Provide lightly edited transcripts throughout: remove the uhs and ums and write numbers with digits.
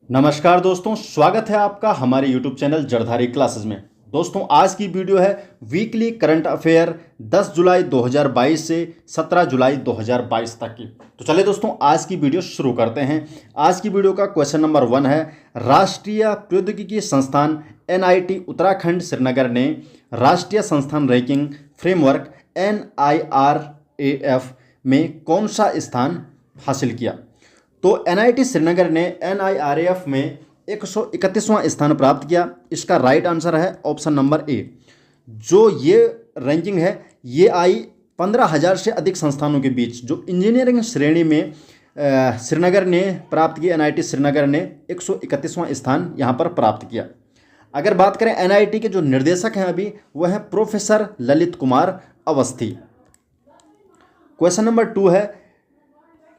नमस्कार दोस्तों, स्वागत है आपका हमारे YouTube चैनल जड़धारी क्लासेस में। दोस्तों, आज की वीडियो है वीकली करंट अफेयर 10 जुलाई 2022 से 17 जुलाई 2022 तक की। तो चलिए दोस्तों, आज की वीडियो शुरू करते हैं। आज की वीडियो का क्वेश्चन नंबर 1 है, राष्ट्रीय प्रौद्योगिकी संस्थान NIT उत्तराखंड श्रीनगर ने राष्ट्रीय संस्थान रैंकिंग फ्रेमवर्क NIRAF में कौन सा स्थान हासिल किया। तो NIT श्रीनगर ने NIRAF में 131वां स्थान प्राप्त किया। इसका राइट आंसर है ऑप्शन नंबर ए। जो ये रैंकिंग है ये आई 15,000 से अधिक संस्थानों के बीच। जो इंजीनियरिंग श्रेणी में श्रीनगर ने प्राप्त की, NIT श्रीनगर ने 131वां स्थान यहाँ पर प्राप्त किया। अगर बात करें NIT के जो निर्देशक हैं अभी, वह हैं professor Lalit Kumar Awasthi. Question number 2 है,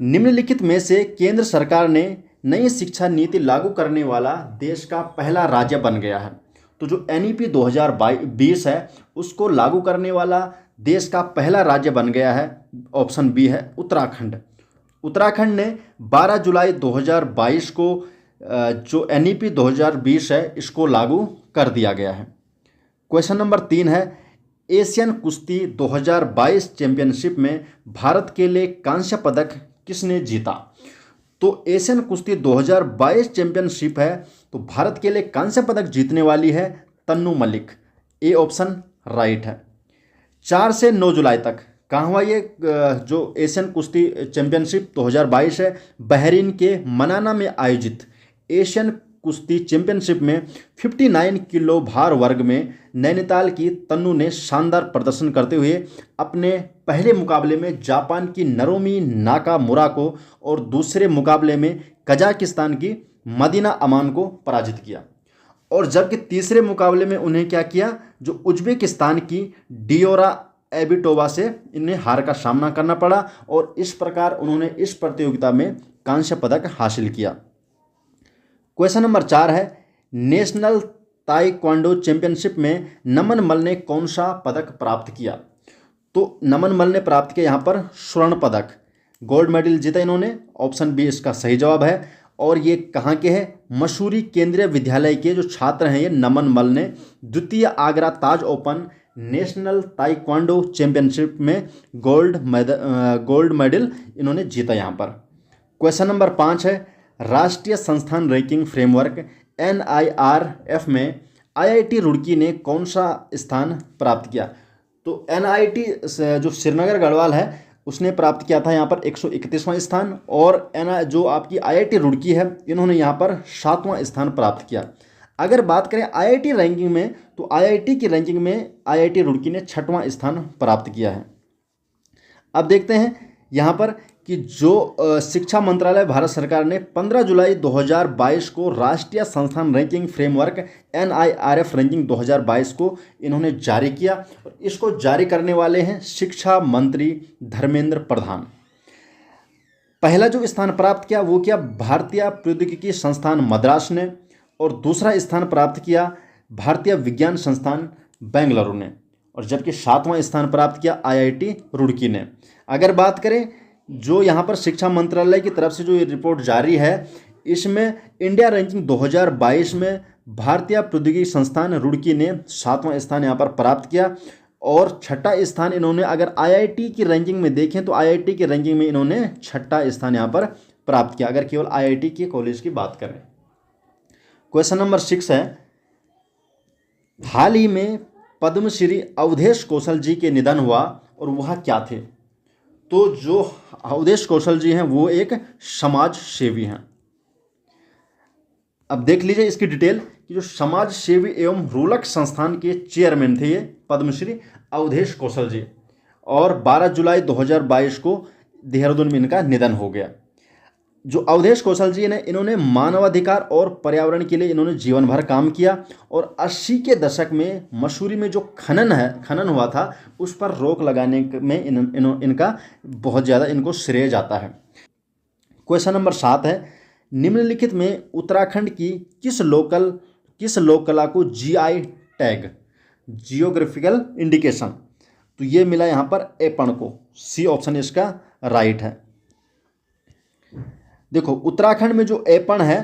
निम्नलिखित में से केंद्र सरकार ने नई शिक्षा नीति लागू करने वाला देश का पहला राज्य बन गया है। तो जो NEP 2020 है उसको लागू करने वाला देश का पहला राज्य बन गया है, ऑप्शन बी है उत्तराखंड। उत्तराखंड ने 12 जुलाई 2022 को जो NEP 2020 है इसको लागू कर दिया गया है। क्वेश्चन नंबर 3 है, एशियन कुश्ती 2022 चैंपियनशिप में भारत के लिए कांस्य पदक किसने जीता। तो एशियन कुश्ती 2022 चैंपियनशिप है तो भारत के लिए कांस्य पदक जीतने वाली है Tannu Malik. A option right है। 4 से 9 जुलाई तक कहाँ हुआ ये जो एशियन कुश्ती चैंपियनशिप 2022 है, बहरीन के मनाना में आयोजित एशियन कुश्ती चैंपियनशिप में 59 किलो भार वर्ग में नैनीताल की तन्नू ने शानदार प्रदर्शन करते हुए अपने पहले मुकाबले में जापान की नरोमी नाकामुरा को और दूसरे मुकाबले में कजाकिस्तान की मदीना अमान को पराजित किया। और जबकि तीसरे मुकाबले में उन्हें क्या किया, जो उज्बेकिस्तान की डियोरा एबिटोवा से इन्हें हार का सामना करना पड़ा और इस प्रकार उन्होंने इस प्रतियोगिता में कांस्य पदक हासिल किया। क्वेश्चन नंबर 4 है, नेशनल ताइक्वांडो चैंपियनशिप में नमन मल ने कौन सा पदक प्राप्त किया। तो नमन मल ने प्राप्त किया यहाँ पर स्वर्ण पदक, गोल्ड मेडल जीता इन्होंने। ऑप्शन बी इसका सही जवाब है। और ये कहाँ के हैं, मसूरी केंद्रीय विद्यालय के जो छात्र हैं ये नमन मल ने द्वितीय आगरा ताज ओपन नेशनल ताइक्वांडो चैंपियनशिप में गोल्ड मेडल इन्होंने जीता यहाँ पर। क्वेश्चन नंबर 5 है, राष्ट्रीय संस्थान रैंकिंग फ्रेमवर्क NIRF में IIT रुड़की ने कौन सा स्थान प्राप्त किया। तो NIT जो श्रीनगर गढ़वाल है उसने प्राप्त किया था यहाँ पर 131वां स्थान और जो आपकी IIT रुड़की है इन्होंने यहाँ पर 7वां स्थान प्राप्त किया। अगर बात करें IIT रैंकिंग में तो IIT की रैंकिंग में IIT रुड़की ने 6वां स्थान प्राप्त किया है। अब देखते हैं यहाँ पर कि जो शिक्षा मंत्रालय भारत सरकार ने 15 जुलाई 2022 को राष्ट्रीय संस्थान रैंकिंग फ्रेमवर्क NIRF रैंकिंग 2022 को इन्होंने जारी किया और इसको जारी करने वाले हैं शिक्षा मंत्री धर्मेंद्र प्रधान। पहला जो स्थान प्राप्त किया वो किया भारतीय प्रौद्योगिकी संस्थान मद्रास ने और दूसरा स्थान प्राप्त किया भारतीय विज्ञान संस्थान बेंगलुरु ने और जबकि 7वां स्थान प्राप्त किया IIT रुड़की ने। अगर बात करें जो यहाँ पर शिक्षा मंत्रालय की तरफ से जो ये रिपोर्ट जारी है इसमें इंडिया रैंकिंग 2022 में भारतीय प्रौद्योगिकी संस्थान रुड़की ने 7वां स्थान यहाँ पर प्राप्त किया और 6ठा स्थान इन्होंने, अगर IIT की रैंकिंग में देखें तो IIT की रैंकिंग में इन्होंने 6ठा स्थान यहाँ पर प्राप्त किया, अगर केवल IIT के कॉलेज की बात करें। क्वेश्चन नंबर 6 है, हाल ही में पद्मश्री अवधेश कौशल जी के निधन हुआ और वह क्या थे। तो जो अवधेश कौशल जी हैं वो एक समाज सेवी हैं। अब देख लीजिए इसकी डिटेल कि जो समाज सेवी एवं रूलक संस्थान के चेयरमैन थे ये पद्मश्री अवधेश कौशल जी और 12 जुलाई 2022 को देहरादून में इनका निधन हो गया। जो अवधेश कौशल जी ने इन्होंने मानवाधिकार और पर्यावरण के लिए इन्होंने जीवन भर काम किया और 80 के दशक में मसूरी में जो खनन हुआ था उस पर रोक लगाने में इनका बहुत ज़्यादा इनको श्रेय जाता है। क्वेश्चन नंबर 7 है, निम्नलिखित में उत्तराखंड की किस लोक कला को GI टैग जियोग्राफिकल इंडिकेशन, तो ये मिला यहाँ पर एपण को। सी ऑप्शन इसका राइट है। देखो उत्तराखंड में जो ऐपण है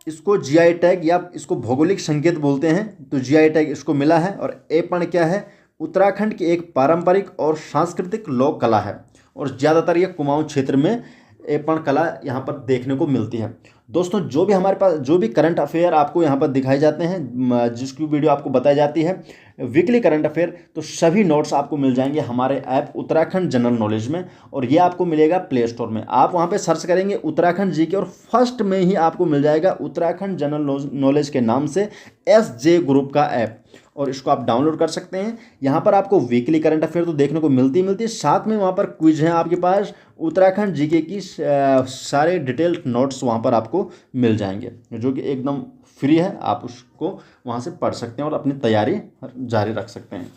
इसको जीआई टैग या इसको भौगोलिक संकेत बोलते हैं, तो जीआई टैग इसको मिला है। और एपण क्या है, उत्तराखंड की एक पारंपरिक और सांस्कृतिक लोक कला है और ज़्यादातर ये कुमाऊं क्षेत्र में एपण कला यहाँ पर देखने को मिलती है। दोस्तों, जो भी हमारे पास जो भी करंट अफेयर आपको यहाँ पर दिखाए जाते हैं, जिसकी वीडियो आपको बताई जाती है वीकली करंट अफेयर, तो सभी नोट्स आपको मिल जाएंगे हमारे ऐप उत्तराखंड जनरल नॉलेज में, और ये आपको मिलेगा प्ले स्टोर में। आप वहाँ पे सर्च करेंगे उत्तराखंड जीके और फर्स्ट में ही आपको मिल जाएगा उत्तराखंड जनरल नॉलेज के नाम से एसजे ग्रुप का ऐप, और इसको आप डाउनलोड कर सकते हैं। यहाँ पर आपको वीकली करंट अफेयर तो देखने को मिलती है, साथ में वहाँ पर क्विज है आपके पास, उत्तराखंड जीके की सारे डिटेल्ड नोट्स वहाँ पर आपको मिल जाएंगे, जो कि एकदम फ्री है। आप उसको वहाँ से पढ़ सकते हैं और अपनी तैयारी जारी रख सकते हैं।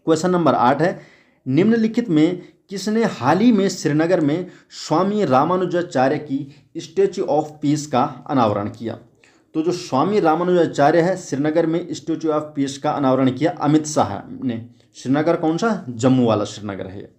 क्वेश्चन नंबर 8 है, निम्नलिखित में किसने हाल ही में श्रीनगर में स्वामी रामानुजाचार्य की स्टैच्यू ऑफ पीस का अनावरण किया? तो जो स्वामी रामानुजाचार्य है, श्रीनगर में स्टैच्यू ऑफ पीस का अनावरण किया अमित शाह ने। श्रीनगर कौन सा? जम्मू वाला श्रीनगर है,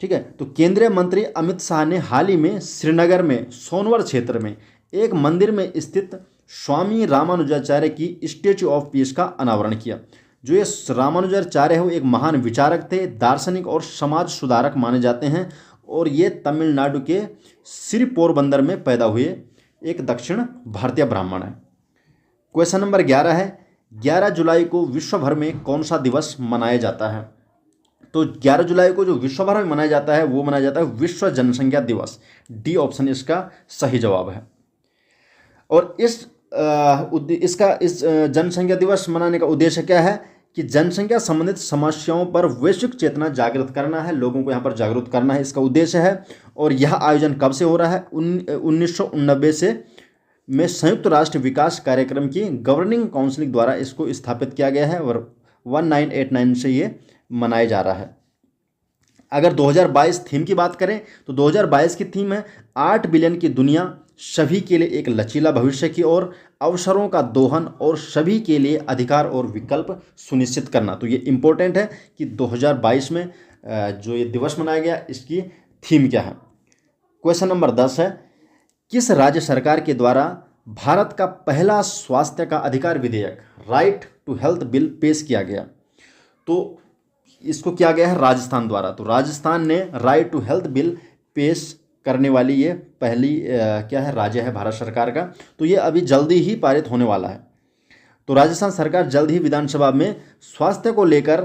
ठीक है। तो केंद्रीय मंत्री अमित शाह ने हाल ही में श्रीनगर में सोनवर क्षेत्र में एक मंदिर में स्थित स्वामी रामानुजाचार्य की स्टैच्यू ऑफ पीस का अनावरण किया। जो ये रामानुजाचार्य है वो एक महान विचारक थे, दार्शनिक और समाज सुधारक माने जाते हैं, और ये तमिलनाडु के श्री पोरबंदर में पैदा हुए एक दक्षिण भारतीय ब्राह्मण है। क्वेश्चन नंबर 11 है, 11 जुलाई को विश्व भर में कौन सा दिवस मनाया जाता है? तो 11 जुलाई को जो विश्व भर में मनाया जाता है वो मनाया जाता है विश्व जनसंख्या दिवस। डी ऑप्शन इसका सही जवाब है। और इस जनसंख्या दिवस मनाने का उद्देश्य क्या है कि जनसंख्या संबंधित समस्याओं पर वैश्विक चेतना जागृत करना है, लोगों को यहाँ पर जागरूक करना है, इसका उद्देश्य है। और यह आयोजन कब से हो रहा है? 1989 से में संयुक्त राष्ट्र विकास कार्यक्रम की गवर्निंग काउंसिल द्वारा इसको स्थापित किया गया है, और 1989 से ये मनाया जा रहा है। अगर 2022 थीम की बात करें तो 2022 की थीम है 8 बिलियन की दुनिया, सभी के लिए एक लचीला भविष्य की ओर, अवसरों का दोहन और सभी के लिए अधिकार और विकल्प सुनिश्चित करना। तो ये इम्पोर्टेंट है कि 2022 में जो ये दिवस मनाया गया इसकी थीम क्या है। क्वेश्चन नंबर 10 है, किस राज्य सरकार के द्वारा भारत का पहला स्वास्थ्य का अधिकार विधेयक राइट टू हेल्थ बिल पेश किया गया? तो इसको किया गया है राजस्थान द्वारा। तो राजस्थान ने राइट टू हेल्थ बिल पेश करने वाली ये पहली क्या है राज्य है भारत सरकार का। तो ये अभी जल्दी ही पारित होने वाला है। तो राजस्थान सरकार जल्द ही विधानसभा में स्वास्थ्य को लेकर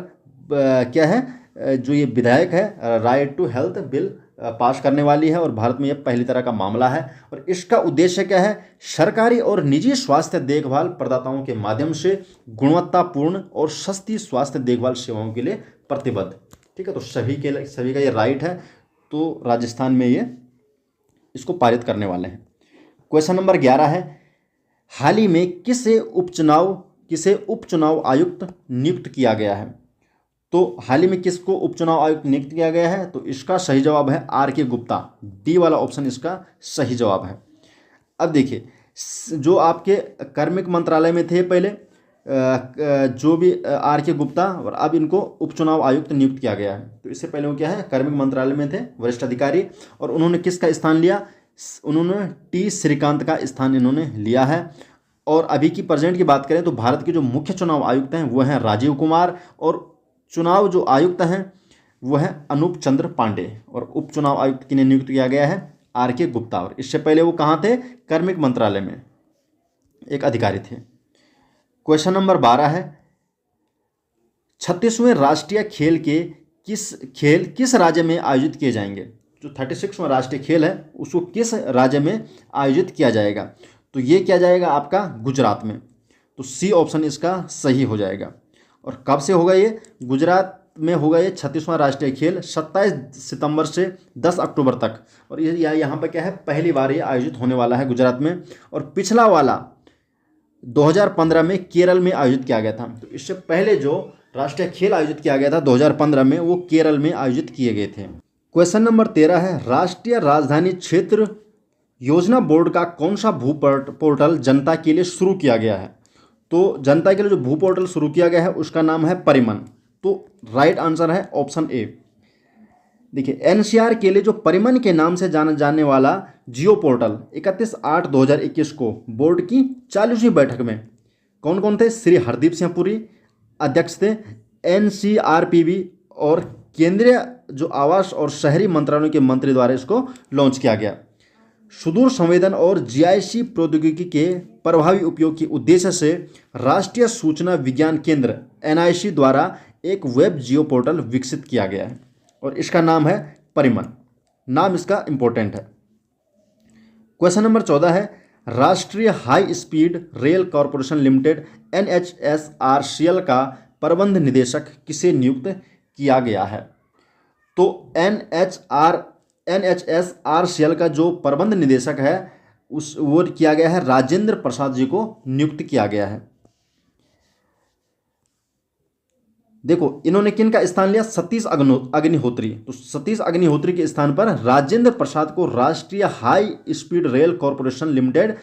क्या है जो ये विधेयक है right to health bill pass करने वाली है, और भारत में यह पहली तरह का मामला है। और इसका उद्देश्य क्या है? सरकारी और निजी स्वास्थ्य देखभाल प्रदाताओं के माध्यम से गुणवत्तापूर्ण और सस्ती स्वास्थ्य देखभाल सेवाओं के लिए प्रतिबद्ध, ठीक है। तो सभी का ये राइट है। तो राजस्थान में ये इसको पारित करने वाले हैं। क्वेश्चन नंबर 11 है, हाल ही में किसे उपचुनाव आयुक्त नियुक्त किया गया है? तो हाल ही में किसको उपचुनाव आयुक्त नियुक्त किया गया है? तो इसका सही जवाब है आर.के. गुप्ता। डी वाला ऑप्शन इसका सही जवाब है। अब देखिए, जो आपके कार्मिक मंत्रालय में थे पहले जो भी आर.के. गुप्ता, और अब इनको उपचुनाव आयुक्त नियुक्त किया गया है। तो इससे पहले वो क्या है कार्मिक मंत्रालय में थे वरिष्ठ अधिकारी, और उन्होंने किसका स्थान लिया? उन्होंने टी श्रीकांत का स्थान इन्होंने लिया है। और अभी की प्रेजेंट की बात करें तो भारत के जो मुख्य चुनाव आयुक्त हैं वो हैं राजीव कुमार, और चुनाव जो आयुक्त हैं वो हैं अनूप चंद्र पांडे, और उपचुनाव आयुक्त किन्हें नियुक्त किया गया है? आर.के. गुप्ता। और इससे पहले वो कहाँ थे? कार्मिक मंत्रालय में एक अधिकारी थे। क्वेश्चन नंबर 12 है, 36वें राष्ट्रीय खेल किस राज्य में आयोजित किए जाएंगे? जो 36वां राष्ट्रीय खेल है उसको किस राज्य में आयोजित किया जाएगा? तो ये किया जाएगा आपका गुजरात में। तो सी ऑप्शन इसका सही हो जाएगा। और कब से होगा ये? गुजरात में होगा ये 36वां राष्ट्रीय खेल 27 सितंबर से 10 अक्टूबर तक। और ये यहाँ पर क्या है पहली बार ये आयोजित होने वाला है गुजरात में। और पिछला वाला 2015 में केरल में आयोजित किया गया था। तो इससे पहले जो राष्ट्रीय खेल आयोजित किया गया था 2015 में वो केरल में आयोजित किए गए थे। क्वेश्चन नंबर 13 है, राष्ट्रीय राजधानी क्षेत्र योजना बोर्ड का कौन सा भू पोर्टल जनता के लिए शुरू किया गया है? तो जनता के लिए जो भू पोर्टल शुरू किया गया है उसका नाम है परिमन। तो राइट आंसर है ऑप्शन ए। देखिए एनसीआर के लिए जो परिमन के नाम से जाना जाने वाला जियो पोर्टल 31/8/2021 को बोर्ड की 40वीं बैठक में कौन कौन थे? श्री हरदीप सिंह पुरी अध्यक्ष थे, एनसीआरपीवी और केंद्रीय जो आवास और शहरी मंत्रालयों के मंत्री द्वारा इसको लॉन्च किया गया। सुदूर संवेदन और जीआईसी प्रौद्योगिकी के प्रभावी उपयोग के उद्देश्य से राष्ट्रीय सूचना विज्ञान केंद्र एनआईसी द्वारा एक वेब जियो पोर्टल विकसित किया गया है और इसका नाम है परिमन। नाम इसका इंपॉर्टेंट है। क्वेश्चन नंबर 14 है, राष्ट्रीय high speed rail corporation limited NHSRCL का प्रबंध निदेशक किसे नियुक्त किया गया है? तो एनएचएसआरसीएल का जो प्रबंध निदेशक है वो किया गया है राजेंद्र प्रसाद जी को नियुक्त किया गया है। देखो इन्होंने किन का स्थान लिया? सतीश अग्निहोत्री। तो सतीश अग्निहोत्री के स्थान पर राजेंद्र प्रसाद को राष्ट्रीय high speed rail corporation limited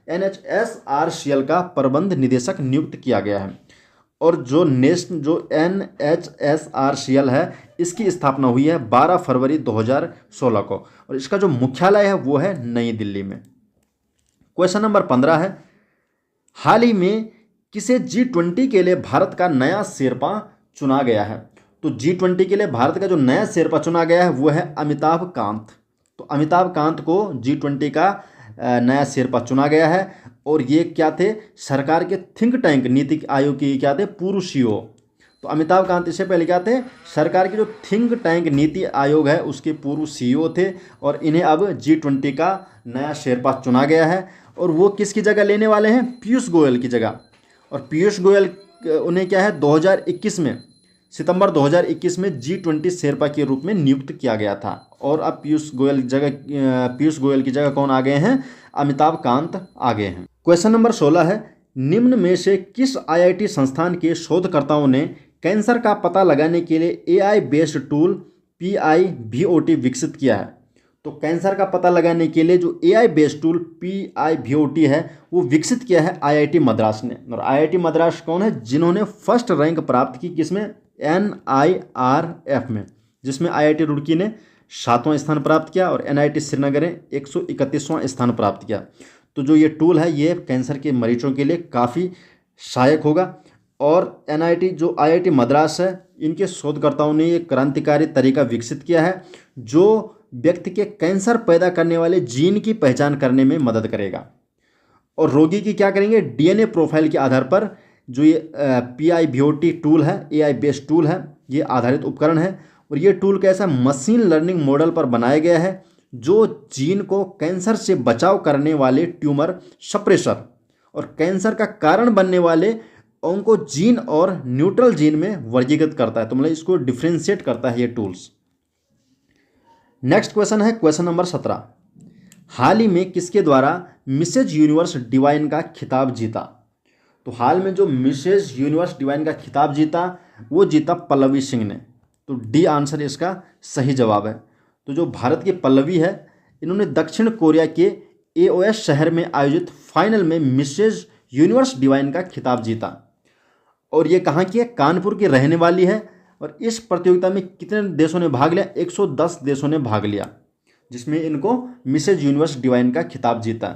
NHSRCL का प्रबंध निदेशक नियुक्त किया गया है। और जो एनएचएसआरसीएल है इसकी स्थापना हुई है 12 फरवरी 2016 को और इसका जो मुख्यालय है वो है नई दिल्ली में। क्वेश्चन नंबर 15 है, हाल ही में किसे G20 के लिए भारत का नया शेरपा चुना गया है? तो G20 के लिए भारत का जो नया शेरपा चुना गया है वो है अमिताभ कांत। तो अमिताभ कांत को G20 का नया शेरपा चुना गया है और ये क्या थे? सरकार के थिंक टैंक नीति आयोग के क्या थे? पूर्व सीईओ। तो अमिताभ कांत इससे पहले क्या थे? सरकार के जो थिंक टैंक नीति आयोग है उसके पूर्व सीईओ थे और इन्हें अब G20 का नया शेरपा चुना गया है। और वो किसकी जगह लेने वाले हैं? पीयूष गोयल की जगह। और पीयूष गोयल उन्हें क्या है 2021 में सितंबर 2021 में G20 शेरपा के रूप में नियुक्त किया गया था और अब पीयूष गोयल की जगह कौन आ गए हैं? अमिताभ कांत आ गए हैं। क्वेश्चन नंबर 16 है, निम्न में से किस आईआईटी संस्थान के शोधकर्ताओं ने कैंसर का पता लगाने के लिए एआई बेस्ड टूल PIVOT विकसित किया है? तो कैंसर का पता लगाने के लिए जो एआई बेस्ड टूल PIVOT है वो विकसित किया है आईआईटी मद्रास ने। और आईआईटी मद्रास कौन है? जिन्होंने फर्स्ट रैंक प्राप्त की किसमें? NIRF में, जिसमें आईआईटी रुड़की ने 7वां स्थान प्राप्त किया और NIT श्रीनगर ने 131वां स्थान प्राप्त किया। तो जो ये टूल है ये कैंसर के मरीजों के लिए काफ़ी सहायक होगा। और जो आईआईटी मद्रास है इनके शोधकर्ताओं ने ये क्रांतिकारी तरीका विकसित किया है जो व्यक्ति के कैंसर पैदा करने वाले जीन की पहचान करने में मदद करेगा। और रोगी की क्या करेंगे? DNA प्रोफाइल के आधार पर जो ये PIVOT टूल है, AI बेस्ड टूल है, ये आधारित उपकरण है। और ये टूल कैसा? मशीन लर्निंग मॉडल पर बनाया गया है जो जीन को कैंसर से बचाव करने वाले ट्यूमर सप्रेसर और कैंसर का कारण बनने वाले ऑन्कोजीन और न्यूट्रल जीन में वर्गीकृत करता है। तो मतलब इसको डिफ्रेंशिएट करता है ये टूल्स। नेक्स्ट क्वेश्चन है क्वेश्चन नंबर 17, हाल ही में किसके द्वारा मिसेज यूनिवर्स डिवाइन का खिताब जीता? तो हाल में जो मिसेज यूनिवर्स डिवाइन का खिताब जीता वो जीता पल्लवी सिंह ने। तो डी आंसर इसका सही जवाब है। तो जो भारत की पल्लवी है इन्होंने दक्षिण कोरिया के AOS शहर में आयोजित फाइनल में मिसेज यूनिवर्स डिवाइन का खिताब जीता। और ये कहाँ की है? कानपुर की रहने वाली है। और इस प्रतियोगिता में कितने देशों ने भाग लिया? 110 देशों ने भाग लिया, जिसमें इनको मिसेज यूनिवर्स डिवाइन का खिताब जीता।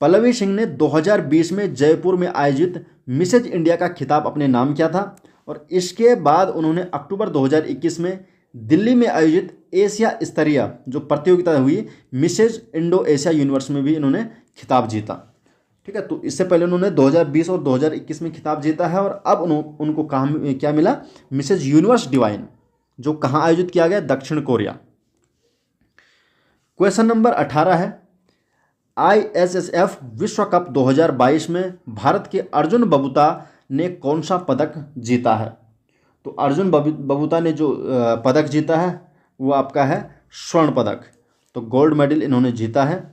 पल्लवी सिंह ने 2020 में जयपुर में आयोजित मिसेज इंडिया का खिताब अपने नाम किया था और इसके बाद उन्होंने अक्टूबर 2021 में दिल्ली में आयोजित एशिया स्तरीय जो प्रतियोगिता हुई मिसेज इंडो एशिया यूनिवर्स में भी इन्होंने खिताब जीता। ठीक है, तो इससे पहले उन्होंने 2020 और 2021 में खिताब जीता है और अब उनको कहाँ क्या मिला? मिसेज यूनिवर्स डिवाइन, जो कहाँ आयोजित किया गया? दक्षिण कोरिया। क्वेश्चन नंबर 18 है, ISSF विश्व कप 2022 में भारत के अर्जुन बबूता ने कौन सा पदक जीता है? तो अर्जुन बबूता ने जो पदक जीता है वो आपका है स्वर्ण पदक। तो गोल्ड मेडल इन्होंने जीता है।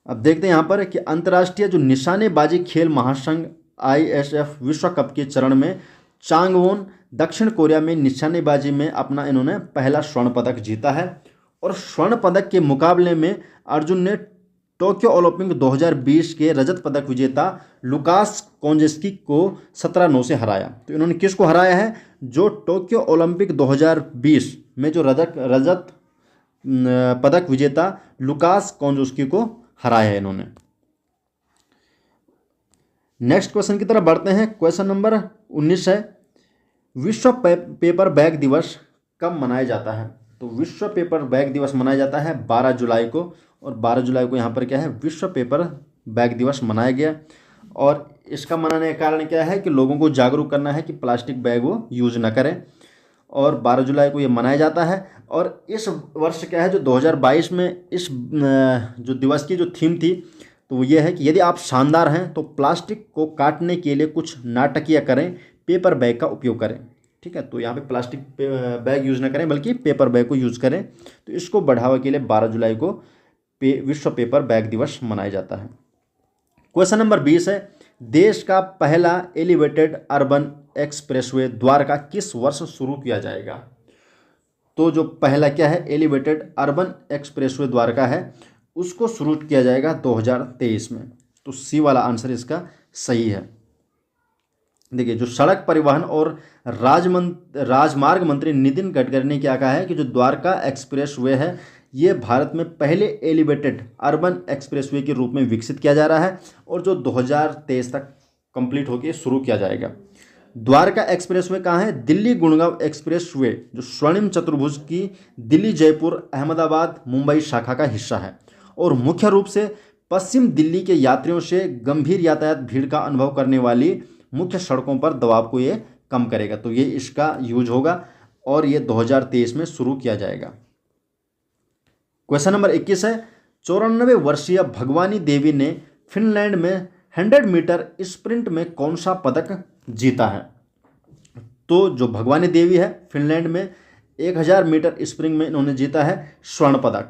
अब देखते हैं यहाँ पर कि अंतर्राष्ट्रीय जो निशानेबाजी खेल महासंघ ISF विश्व कप के चरण में चांगवोन दक्षिण कोरिया में निशानेबाजी में अपना इन्होंने पहला स्वर्ण पदक जीता है। और स्वर्ण पदक के मुकाबले में अर्जुन ने टोक्यो ओलंपिक 2020 के रजत पदक विजेता लुकास कोंजेस्की को 17-9 से हराया। तो इन्होंने किसको हराया है? जो टोक्यो ओलंपिक 2020 में जो रजत पदक विजेता लुकास कोंजेस्की को हराया है इन्होंने। नेक्स्ट क्वेश्चन की तरफ बढ़ते हैं। क्वेश्चन नंबर 19 है, विश्व पेपर बैग दिवस कब मनाया जाता है? तो विश्व पेपर बैग दिवस मनाया जाता है 12 जुलाई को, और 12 जुलाई को यहाँ पर क्या है, विश्व पेपर बैग दिवस मनाया गया। और इसका मनाने का कारण क्या है कि लोगों को जागरूक करना है कि प्लास्टिक बैग वो यूज़ ना करें, और 12 जुलाई को ये मनाया जाता है। और इस वर्ष क्या है, जो 2022 में इस जो दिवस की जो थीम थी, तो वो ये है कि यदि आप शानदार हैं तो प्लास्टिक को काटने के लिए कुछ नाटकीय करें, पेपर बैग का उपयोग करें। ठीक है, तो यहाँ पे प्लास्टिक बैग यूज़ ना करें बल्कि पेपर बैग को यूज़ करें। तो इसको बढ़ावा के लिए 12 जुलाई को विश्व पेपर बैग दिवस मनाया जाता है। क्वेश्चन नंबर 20 है, देश का पहला एलिवेटेड अर्बन एक्सप्रेसवे द्वारका किस वर्ष शुरू किया जाएगा? तो जो पहला क्या है, एलिवेटेड अर्बन एक्सप्रेसवे द्वारका है, उसको शुरू किया जाएगा 2023 में। तो सी वाला आंसर इसका सही है। देखिए, जो सड़क परिवहन और राजमार्ग मंत्री नितिन गडकरी ने क्या कहा है कि जो द्वारका एक्सप्रेसवे है, ये भारत में पहले एलिवेटेड अर्बन एक्सप्रेसवे के रूप में विकसित किया जा रहा है, और जो 2023 तक कंप्लीट होकर शुरू किया जाएगा। द्वारका एक्सप्रेसवे कहाँ है? दिल्ली गुड़गांव एक्सप्रेसवे, जो स्वर्णिम चतुर्भुज की दिल्ली जयपुर अहमदाबाद मुंबई शाखा का हिस्सा है, और मुख्य रूप से पश्चिम दिल्ली के यात्रियों से गंभीर यातायात भीड़ का अनुभव करने वाली मुख्य सड़कों पर दबाव को ये कम करेगा। तो ये इसका यूज होगा, और ये 2023 में शुरू किया जाएगा। क्वेश्चन नंबर 21 है, 94 वर्षीय भगवानी देवी ने फिनलैंड में 100 मीटर स्प्रिंट में कौन सा पदक जीता है? तो जो भगवानी देवी है, फिनलैंड में 1000 मीटर स्प्रिंग में इन्होंने जीता है स्वर्ण पदक,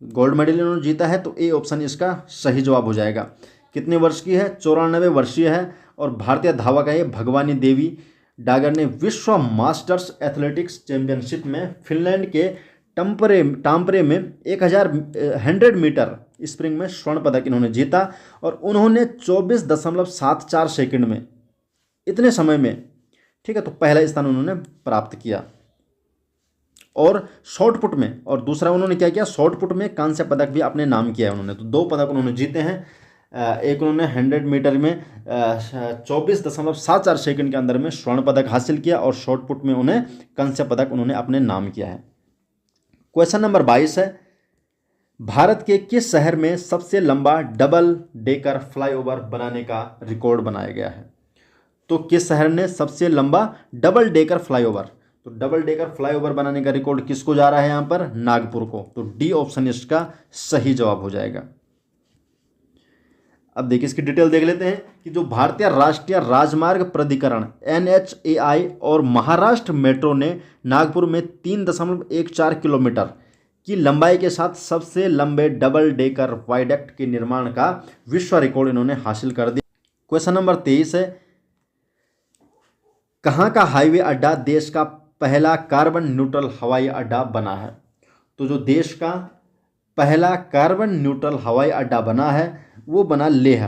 गोल्ड मेडल इन्होंने जीता है। तो ए ऑप्शन इसका सही जवाब हो जाएगा। कितने वर्ष की है? 94 वर्षीय है, और भारतीय धावक है ये भगवानी देवी डागर ने विश्व मास्टर्स एथलेटिक्स चैंपियनशिप में फिनलैंड के टाम्परे में 100 मीटर स्प्रिंग में स्वर्ण पदक इन्होंने जीता, और उन्होंने 24.74 सेकंड में, इतने समय में, ठीक है, तो पहला स्थान उन्होंने प्राप्त किया। और शॉर्टपुट में, और दूसरा उन्होंने क्या किया, शॉर्टपुट में कांस्य पदक भी अपने नाम किया है उन्होंने। तो 2 पदक उन्होंने जीते हैं। एक उन्होंने 100 मीटर में 24.74 सेकंड के अंदर में स्वर्ण पदक हासिल किया, और शॉर्टपुट में उन्हें कांस्य पदक उन्होंने अपने नाम किया है। क्वेश्चन नंबर 22 है, भारत के किस शहर में सबसे लंबा डबल डेकर फ्लाईओवर बनाने का रिकॉर्ड बनाया गया है? तो किस शहर ने सबसे लंबा डबल डेकर फ्लाईओवर, तो डबल डेकर फ्लाईओवर बनाने का रिकॉर्ड किसको जा रहा है यहाँ पर? नागपुर को। तो डी ऑप्शन इसका सही जवाब हो जाएगा। अब देखिए, इसकी डिटेल देख लेते हैं कि जो भारतीय राष्ट्रीय राजमार्ग प्राधिकरण NHAI और महाराष्ट्र मेट्रो ने नागपुर में 3.14 किलोमीटर की लंबाई के साथ सबसे लंबे डबल डेकर वायडक्ट के निर्माण का विश्व रिकॉर्ड इन्होंने हासिल कर दिया। क्वेश्चन नंबर 23 है, कहाँ का हाईवे अड्डा देश का पहला कार्बन न्यूट्रल हवाई अड्डा बना है? तो जो देश का पहला कार्बन न्यूट्रल हवाई अड्डा बना है वो बना लेह।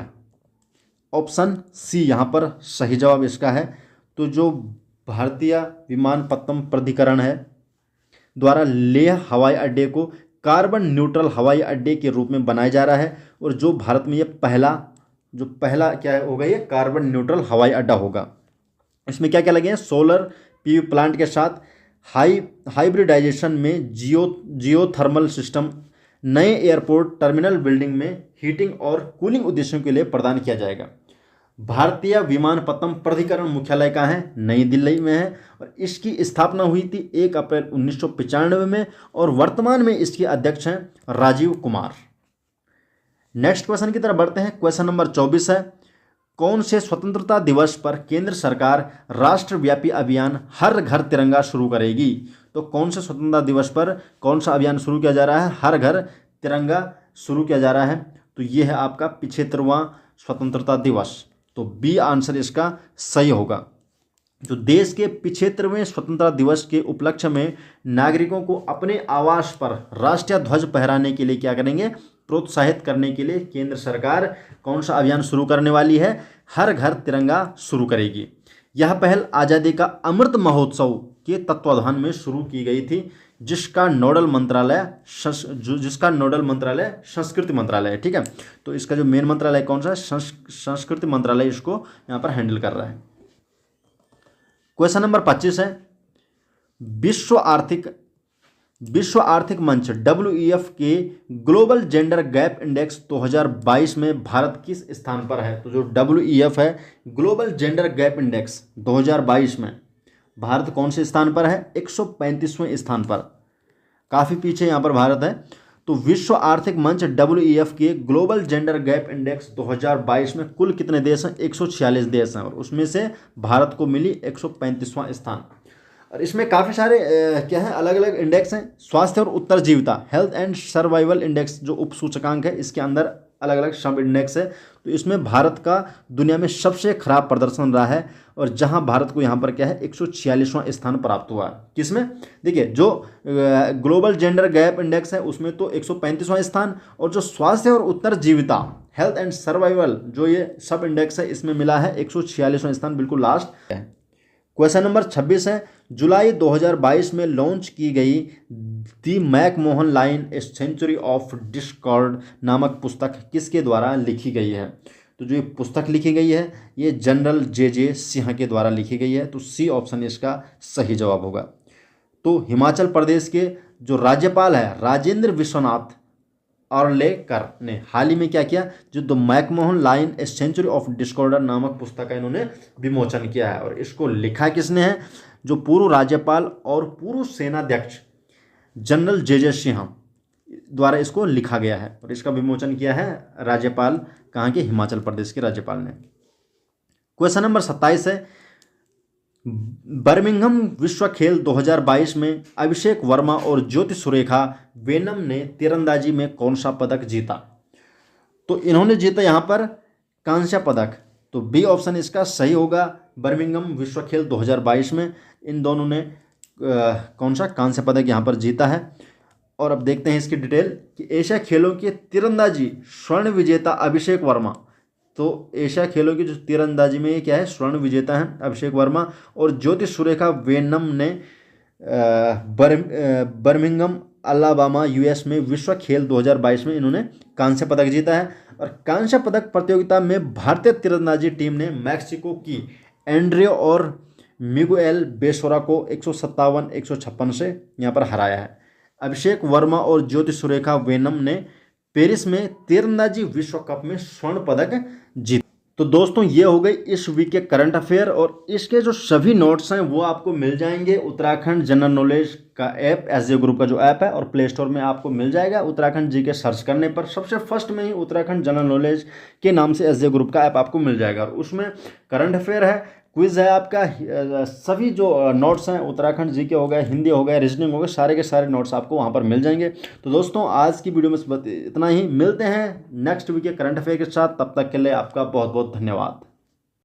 ऑप्शन सी यहाँ पर सही जवाब इसका है। तो जो भारतीय विमानपत्तम प्राधिकरण है द्वारा लेह हवाई अड्डे को कार्बन न्यूट्रल हवाई अड्डे के रूप में बनाया जा रहा है, और जो भारत में ये पहला क्या होगा, ये कार्बन न्यूट्रल हवाई अड्डा होगा। इसमें क्या क्या लगे हैं? सोलर PV प्लांट के साथ हाइब्रिडाइजेशन में जियोथर्मल सिस्टम, नए एयरपोर्ट टर्मिनल बिल्डिंग में हीटिंग और कूलिंग उद्देश्यों के लिए प्रदान किया जाएगा। भारतीय विमानपत्तम प्राधिकरण मुख्यालय कहाँ है? नई दिल्ली में है, और इसकी स्थापना हुई थी 1 अप्रैल 1995 में, और वर्तमान में इसके अध्यक्ष हैं राजीव कुमार। नेक्स्ट क्वेश्चन की तरफ बढ़ते हैं। क्वेश्चन नंबर 24 है, कौन से स्वतंत्रता दिवस पर केंद्र सरकार राष्ट्रव्यापी अभियान हर घर तिरंगा शुरू करेगी? तो कौन से स्वतंत्रता दिवस पर कौन सा अभियान शुरू किया जा रहा है? हर घर तिरंगा शुरू किया जा रहा है। तो ये है आपका 75वां स्वतंत्रता दिवस। तो बी आंसर इसका सही होगा। जो देश के 75वें स्वतंत्रता दिवस के उपलक्ष्य में नागरिकों को अपने आवास पर राष्ट्रीय ध्वज फहराने के लिए क्या करेंगे? प्रोत्साहित करने के लिए केंद्र सरकार कौन सा अभियान शुरू करने वाली है? हर घर तिरंगा शुरू करेगी। यह पहल आज़ादी का अमृत महोत्सव के तत्वाधान में शुरू की गई थी, जिसका नोडल मंत्रालय संस्कृति मंत्रालय है। ठीक है, तो इसका जो मेन मंत्रालय कौन सा है? संस्कृति मंत्रालय इसको यहाँ पर हैंडल कर रहा है। क्वेश्चन नंबर 25 है, विश्व आर्थिक मंच WEF के ग्लोबल जेंडर गैप इंडेक्स 2022 में भारत किस स्थान पर है? तो जो WEF है ग्लोबल जेंडर गैप इंडेक्स 2022 में भारत कौन से स्थान पर है? 135वें स्थान पर, काफ़ी पीछे यहाँ पर भारत है। तो विश्व आर्थिक मंच WEF के ग्लोबल जेंडर गैप इंडेक्स 2022 में कुल कितने देश हैं? 146 देश हैं, और उसमें से भारत को मिली 135वां स्थान। और इसमें काफ़ी सारे क्या है, अलग अलग इंडेक्स हैं। स्वास्थ्य और उत्तरजीविता, हेल्थ एंड सर्वाइवल इंडेक्स जो उप सूचकांक है, इसके अंदर अलग अलग सब इंडेक्स है। तो इसमें भारत का दुनिया में सबसे खराब प्रदर्शन रहा है, और जहां भारत को यहां पर क्या है 146वां स्थान प्राप्त हुआ है। किसमें? देखिए, जो ग्लोबल जेंडर गैप इंडेक्स है उसमें तो 135वां स्थान, और जो स्वास्थ्य और उत्तरजीविता, हेल्थ एंड सर्वाइवल जो ये सब इंडेक्स है, इसमें मिला है 146वां स्थान, बिल्कुल लास्ट है। क्वेश्चन नंबर 26 है, जुलाई 2022 में लॉन्च की गई the McMahon line a century of discord नामक पुस्तक किसके द्वारा लिखी गई है? तो जो ये पुस्तक लिखी गई है ये जनरल JJ सिंह के द्वारा लिखी गई है। तो सी ऑप्शन इसका सही जवाब होगा। तो हिमाचल प्रदेश के जो राज्यपाल है राजेंद्र विश्वनाथ आर्लेकर ने हाल ही में क्या किया, जो the McMahon line a century of discord नामक पुस्तक का इन्होंने विमोचन किया है। और इसको लिखा किसने है? जो पूर्व राज्यपाल और पूर्व सेनाध्यक्ष जनरल JJ सिंह द्वारा इसको लिखा गया है, और इसका विमोचन किया है राज्यपाल कहाँ के? हिमाचल प्रदेश के राज्यपाल ने। क्वेश्चन नंबर 27 है, बर्मिंघम विश्व खेल 2022 में अभिषेक वर्मा और ज्योति सुरेखा वेनम ने तीरंदाजी में कौन सा पदक जीता? तो इन्होंने जीता यहाँ पर कांस्य पदक। तो बी ऑप्शन इसका सही होगा। बर्मिंघम विश्व खेल 2022 में इन दोनों ने कौन सा कांस्य पदक यहाँ पर जीता है। और अब देखते हैं इसकी डिटेल कि एशिया खेलों की तीरंदाजी स्वर्ण विजेता अभिषेक वर्मा, तो एशिया खेलों की जो तीरंदाजी में ये क्या है, स्वर्ण विजेता हैं अभिषेक वर्मा, और ज्योति सुरेखा वेनम ने बर्मिंघम अलाबामा US में विश्व खेल 2022 में इन्होंने कांस्य पदक जीता है। और कांस्य पदक प्रतियोगिता में भारतीय तीरंदाजी टीम ने मैक्सिको की एंड्रे और मिगुएल बेसोरा को 157-156 से यहाँ पर हराया है। अभिषेक वर्मा और ज्योति सुरेखा वेनम ने पेरिस में तीरंदाजी विश्व कप में स्वर्ण पदक जीता। तो दोस्तों ये हो गई इस वीक के करंट अफेयर, और इसके जो सभी नोट्स हैं वो आपको मिल जाएंगे उत्तराखंड जनरल नॉलेज का ऐप, SJ ग्रुप का जो ऐप है, और प्ले स्टोर में आपको मिल जाएगा। उत्तराखंड GK सर्च करने पर सबसे फर्स्ट में ही उत्तराखंड जनरल नॉलेज के नाम से SJ ग्रुप का ऐप आपको मिल जाएगा, और उसमें करंट अफेयर है, क्विज है आपका, सभी जो नोट्स हैं उत्तराखंड GK हो गया, हिंदी हो गया, रीजनिंग हो गया, सारे के सारे नोट्स आपको वहां पर मिल जाएंगे। तो दोस्तों आज की वीडियो में इतना ही, मिलते हैं नेक्स्ट वीक के करंट अफेयर के साथ, तब तक के लिए आपका बहुत बहुत धन्यवाद।